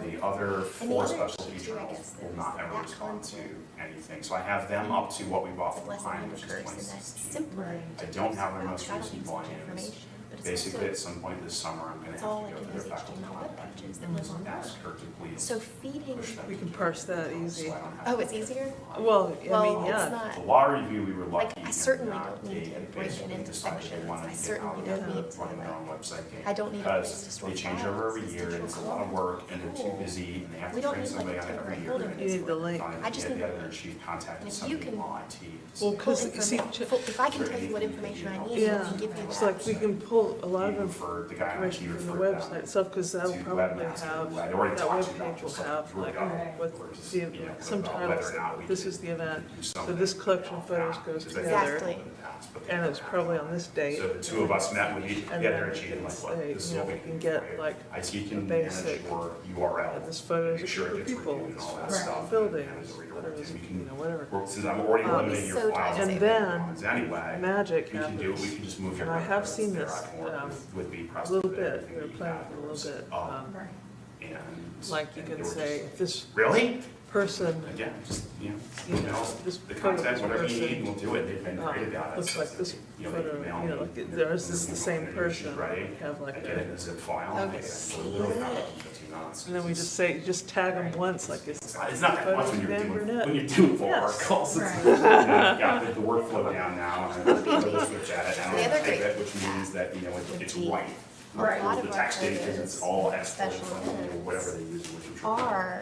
The other And the four other specialty issue, too, I journals guess, will is not that ever that respond to content anything. So I have them up to what we bought it's a from blessing behind, and a which is curse, and that's 2016. simpler. I don't have their most I don't recent use much volumes. information, but it's Basically, also, at some point this summer, I'm gonna it's have all to like go in to those their faculty HTML web contact pages that and live online. ask her to please So feeding, push them We to can keep parse it that down, easy. so I don't have oh, to it's do it. easier? Well, I Well, mean, it's yeah. not. The law review, we were lucky. Like, I certainly in don't that need to they break it basically into decided they sections. wanted I to get certainly out of don't need to, running their own like, website game. I don't need a Because place to store they change files. over every It's year, and it's a lot of work, and they're too busy, and they have We to don't train need, like, somebody a on it every temporary year. folder. You need the link. I just need The the editor in link. chief contacted And if somebody you can in law IT. Well, pull 'cause, see, information, if I can tell you what information I need, yeah, I can give you it's that. like we can pull a lot of Even for the guy on IT information from the referred website them itself, because that'll to probably webmaster, have, who I'd already that talked to about webpage will just like have drew like, it up, what, or just, the, you know, some about titles, whether or not we this could is the event, do so something this collection of about photos that, goes because they together, Exactly. in the past, but they and it's don't probably have on this that. date. So the two of us met with each And editor then in chief and like, it's look, a, this is you know, what we we can can get do. like IT a can basic, manage your URL. and this photos Make of sure it the gets people, reviewed and all that this stuff. buildings, and as a reader, whatever, we you can know, whatever. Well, since I'm already limiting It's your so files time to And saving. then anyway, magic we can do, happens. we can just move your. And I have records seen there. this, I can work with a little bit, we were playing with it a little bit. Like you can say, if this Really? person, Again, just, you you know, know, this the photo of content, this whatever you need, person, we'll do it. They've been great about it. looks So, like this you know, they photo, email you know, me, like there's this the you same know, person, right? have I like get it in a, a zip file. Okay. It's literally not up in 15 minutes. and then we just say, just tag them once, like it's. It's not that much when you're Van doing, Burnett. when you're doing full Yes. articles. Right. You know, I've got the workflow down now, and I'm going to switch at it, and The other I'll take great it, which means that, you know, it's would be right. Right. A lot The of our tax date, because it's all exported special from events whatever they use, which I'm sure. are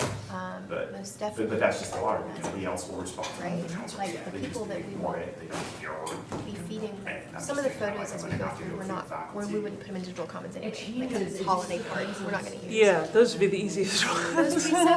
But- most definitely. But that's just a lot of, nobody else will respond. Right? The council Like, can't. the They people just that we ignore want it. They don't care. be feeding, And I'm some of the just thinking, photos like, as I'm we gonna go have to through, go we're through not, faculty. we wouldn't put them in digital commons anyway. It Like changes, it just holiday changes. parties, we're not gonna use. Yeah, those would be the easiest Those would ones. be so easy.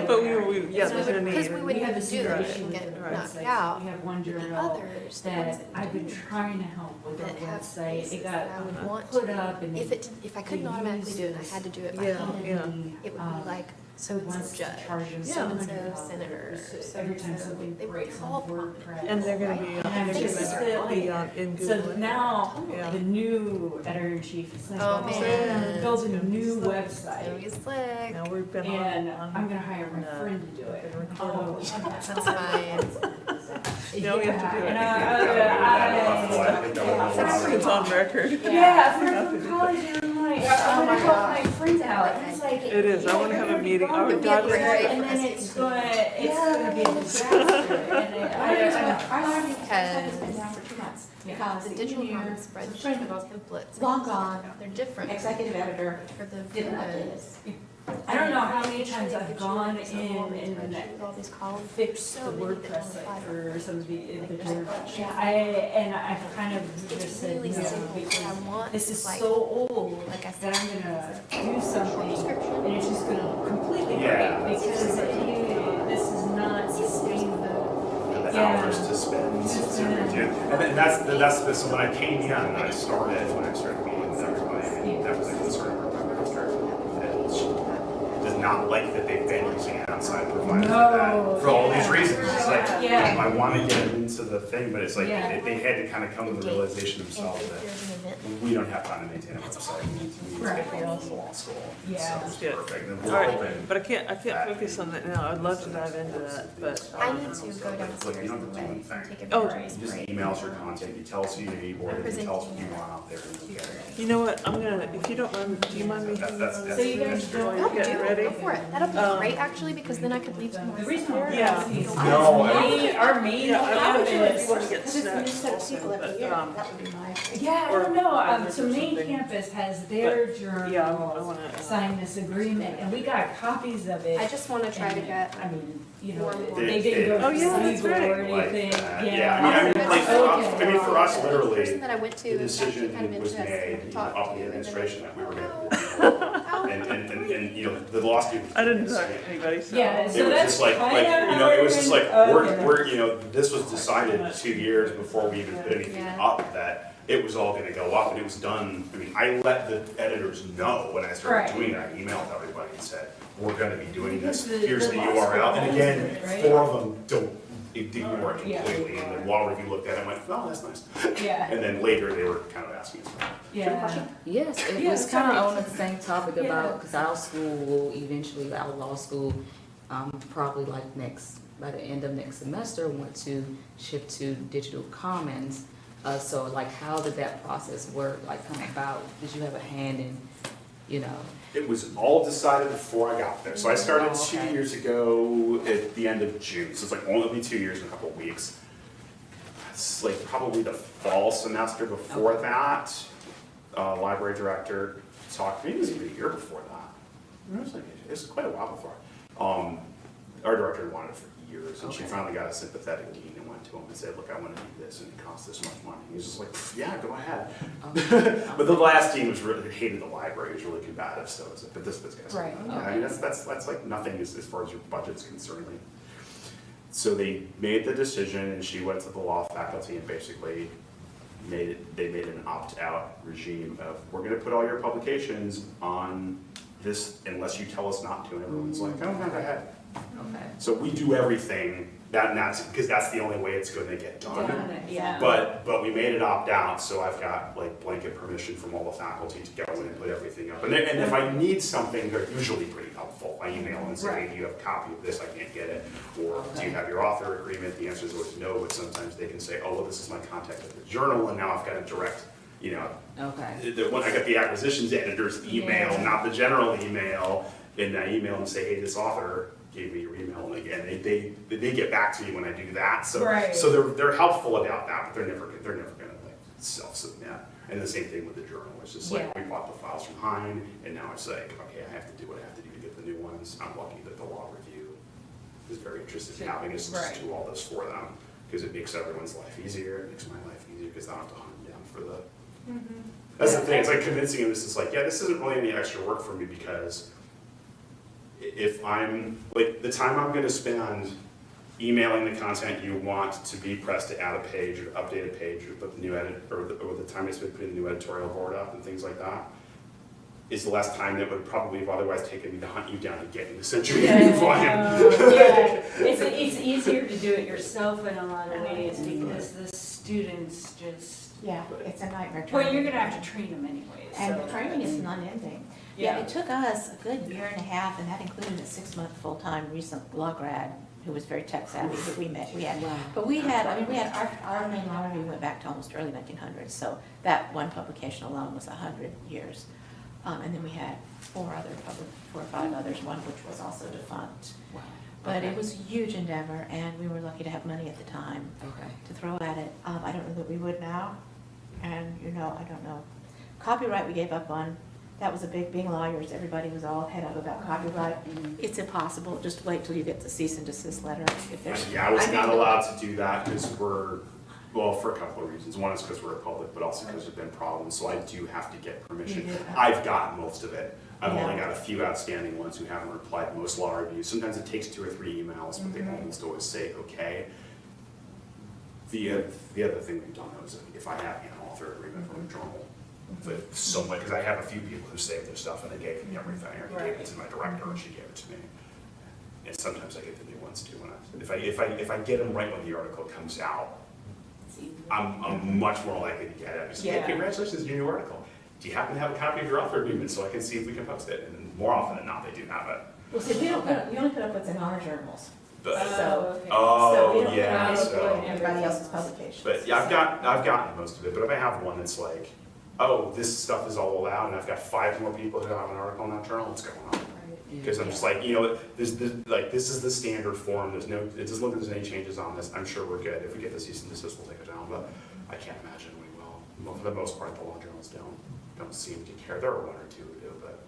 But yeah, So there's no because need. we We wouldn't have have a to do that situation and with get the knocked websites. out. We have one The journal others, the ones that that I've been do trying to help with that their have website. places It that I got would want put to. up and If I couldn't they automatically do it, use I had to do it by Yeah, hand. yeah. It would be like, so and wants so to judge, charge them so and so $700 senator, so every and time so. something They would breaks be all on WordPress. prominent. And they're gonna be, And I'm they're just gonna be like- in So Google. now, Yeah. the new editor-in-chief is like, Oh, man. build a new Don't website. be slick. Now we've been And on. I'm gonna hire my friend to do it. That's fine. No, we have to do it. It's on record. Yeah, a friend from college, and I'm like, I'm gonna help my friends out. And it's like. It is, I wanna have a meeting, our It'd be a daughter. great- And then it's gonna be a disaster. And I Because because the digital commons spreadsheet templates. long gone, They're different executive editor for the didn't update photos. it. I don't know how many times I've gone in and With all these columns. fixed the So many that WordPress don't apply. site for some of the individual. Yeah. I've kind of It's just said really no, simple. I because want, this is like, so old like I said, that I'm gonna do something description. and it's just gonna completely Yeah, break because this is not sustainable. The Yeah. hours to spend, and then that's the, so when I came in, when I started meeting with everybody, I mean, that was a concern of my master. That she does not like that they've been using an outside provider for all these reasons. It's like, Yeah. I want to get into the thing, but it's like, Yeah. they had to kind of come to the realization And themselves if that there's an event, we don't have time to maintain a website, we need to get people to law school. Yeah. So it's Good. perfect. And All we're right, hoping. but I can't focus on that now, I'd love to dive into that, but. I need to go downstairs you don't and have to do anything. take a Oh. picture. You just emails your content, you tell us who you need, or you tell us who you want out there, and we'll get it. You know what, I'm gonna, if you don't mind, do you mind me hanging on? So you guys while don't- you're Oh, getting do ready? it, go for it. That'll be great, actually, because then I could leave some more. The reason we're Yeah. asking is No, our main Yeah, I'm not sure if campus. you wanna get Because it's a new snacks set of also, people every but, year, that would be my. Yeah, I Or don't know, vendors so or main something. campus has their yeah, I journals, wanna, signed this agreement, and we got copies of it. I just want to try to And, get, I mean, you know, more and more. they didn't go Oh, to yeah, that's legal or right. anything, Yeah, like for us, the literally, person that I went to the is actually decision kind of was interested made, to you know, talk to. up in the and then administration that we were oh, gonna, oh, and, you know, the law students. I didn't talk to anybody, so. Yeah, It so was that's just like, kind of you know, it was just like, how it we're, you know, this was decided 2 years before we even put anything Yeah. up, that it was all gonna go up, and it was done, I mean, I let the editors know when I started Right. doing it, I emailed everybody and said, we're gonna be doing this, Because the here's the law URL, school and again, owns it, right? 4 of them don't it didn't work Yeah. completely, and the law review looked at it and went, oh, that's nice. Yeah. And then later, they were kind of asking us about it. Yeah. Yes, it Yeah, was kind of sorry. on the same topic Yeah. about, because our school will eventually, our law school, probably like by the end of next semester, want to shift to digital commons. So like, how did that process work, like come about? Did you have a hand in, you know? It was all decided before I got there. So I started Oh, okay. 2 years ago at the end of June. So it's like only 2 years and a couple of weeks. It's like probably the fall semester before that. Library director talked, maybe it was even a year before that. It was quite a while before. Our director had wanted it for years, and she Okay. finally got a sympathetic dean and went to him and said, look, I want to do this, and it costs this much money. He was just like, yeah, go ahead. But the last dean was really, hated the library, was really combative, so it was like, but this guy's Right. yeah, I mean, that's like nothing as far as your budget's concerned. Like, so they made the decision, and she went to the law faculty and basically they made an opt-out regime of, we're gonna put all your publications on this unless you tell us not to, and everyone's like, oh, go ahead. Okay. So we do everything, and that's, because that's the only way it's gonna get done. Yeah. But we made it opt out, so I've got like blanket permission from all the faculty to go in and put everything up. And if I need something, they're usually pretty helpful. I email them and say, hey, do you have a copy of this? I can't get it. Or do you have your author agreement? The answer is always no, but sometimes they can say, oh, well, this is my contact at the journal, and now I've got a direct, you know, Okay. when I got the acquisitions editor's email, Yeah. not the general email, and I email and say, hey, this author gave me your email, and again, they get back to me when I do that, so Right. so they're helpful about that, but they're never gonna like self-submit. And the same thing with the journal, it's just like, we bought the files from Hein, and now it's like, okay, I have to do what I have to do to get the new ones. I'm lucky that the law review is very interested in having us Right. just do all this for them, because it makes everyone's life easier, it makes my life easier, because I don't have to hunt down for the. That's the thing, it's like convincing them, this is like, yeah, this isn't really any extra work for me, because if I'm, like, the time I'm gonna spend emailing the content you want to be pressed to add a page or update a page, or put the new edit, or the time I spend putting the new editorial board up and things like that, is less time that would probably have otherwise taken me to hunt you down and get you the Century Review volume. Yeah, it's easier to do it yourself in a lot of ways because the students just, Yeah, it's a nightmare. well, you're gonna have to train them anyways. And so the training is that's- non-ending. Yeah. Yeah, it took us a good year and a half, and that included a 6-month full-time recent law grad who was very tech savvy that we met. We had, Wow. but we had our main law review went back to almost early 1900s, so that one publication alone was 100 years. And then we had 4 or 5 others, one which was also defunct. Wow. But Okay. it was a huge endeavor, and we were lucky to have money at the time Okay. to throw at it. I don't know that we would now, and I don't know. Copyright we gave up on. That was a being lawyers, everybody was all head up about copyright. It's impossible, just wait till you get the cease and desist letter. If there's, Yeah, I was mean, not allowed to do that because well, for a couple of reasons. One is because we're a public, but also because there've been problems, so I do have to get permission. You do. I've gotten most of it. I've Yeah. only got a few outstanding ones who haven't replied to most law reviews. Sometimes it takes 2 or 3 emails, but they almost always say, okay. The other thing we've done though is if I have an author agreement from a journal, but somewhat, because I have a few people who saved their stuff and they gave me everything, or they gave it to my director and she gave it to me. And sometimes I get the new ones too. If I get them right when the article comes out, I'm much more likely to get it. Just, hey, Yeah. congratulations, your new article. Do you happen to have a copy of your author agreement so I can see if we can post it? And more often than not, they do have it. well, see, we only put up what's in our journals. But, So- okay. So we oh, don't put yeah, up so. everybody else's publications. But yeah, I've gotten most of it, but if I have one that's like, oh, this stuff is all allowed, and I've got 5 more people who have an article in that journal, what's going on? Because I'm just like, this is the standard form, it doesn't look like there's any changes on this, I'm sure we're good. If we get the cease and desist, we'll take it down, but I can't imagine we will. Well, for the most part, the law journals don't seem to care. There are 1 or 2 who do, but.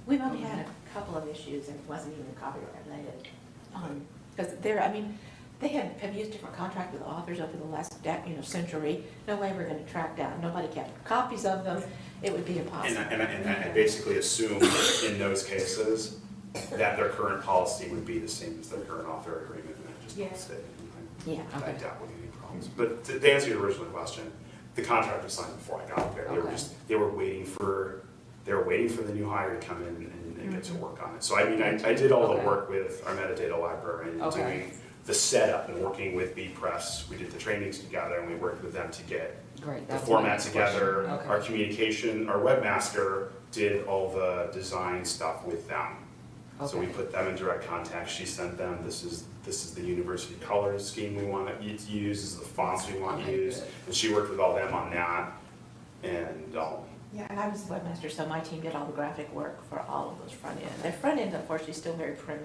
We've only had a couple of issues, and it wasn't even copyright related. Because they have used different contract with authors over the last century. No way we're gonna track down, nobody kept copies of them, it would be impossible. And I basically assume in those cases that their current policy would be the same as their current author agreement, and I just Yeah. don't stay. Yeah. I doubt we'll get any problems. But to answer your original question, the contract was signed before I got there. They were waiting for the new hire to come in and get to work on it. So I mean, I did all the Okay. work with our metadata librarian and Okay. doing the setup and working with BPress. We did the trainings together and we worked with them to get Great. the that was my format next together. question. Okay. Our communication, our webmaster did all the design stuff with them. So we Okay. put them in direct contact. She sent them, this is the university colors scheme we want to use, this is the fonts we want to Okay, use. good. And she worked with all them on that. And, Yeah, and I was the webmaster, so my team did all the graphic work for all of those front end. Their front end, unfortunately, is still very primitive.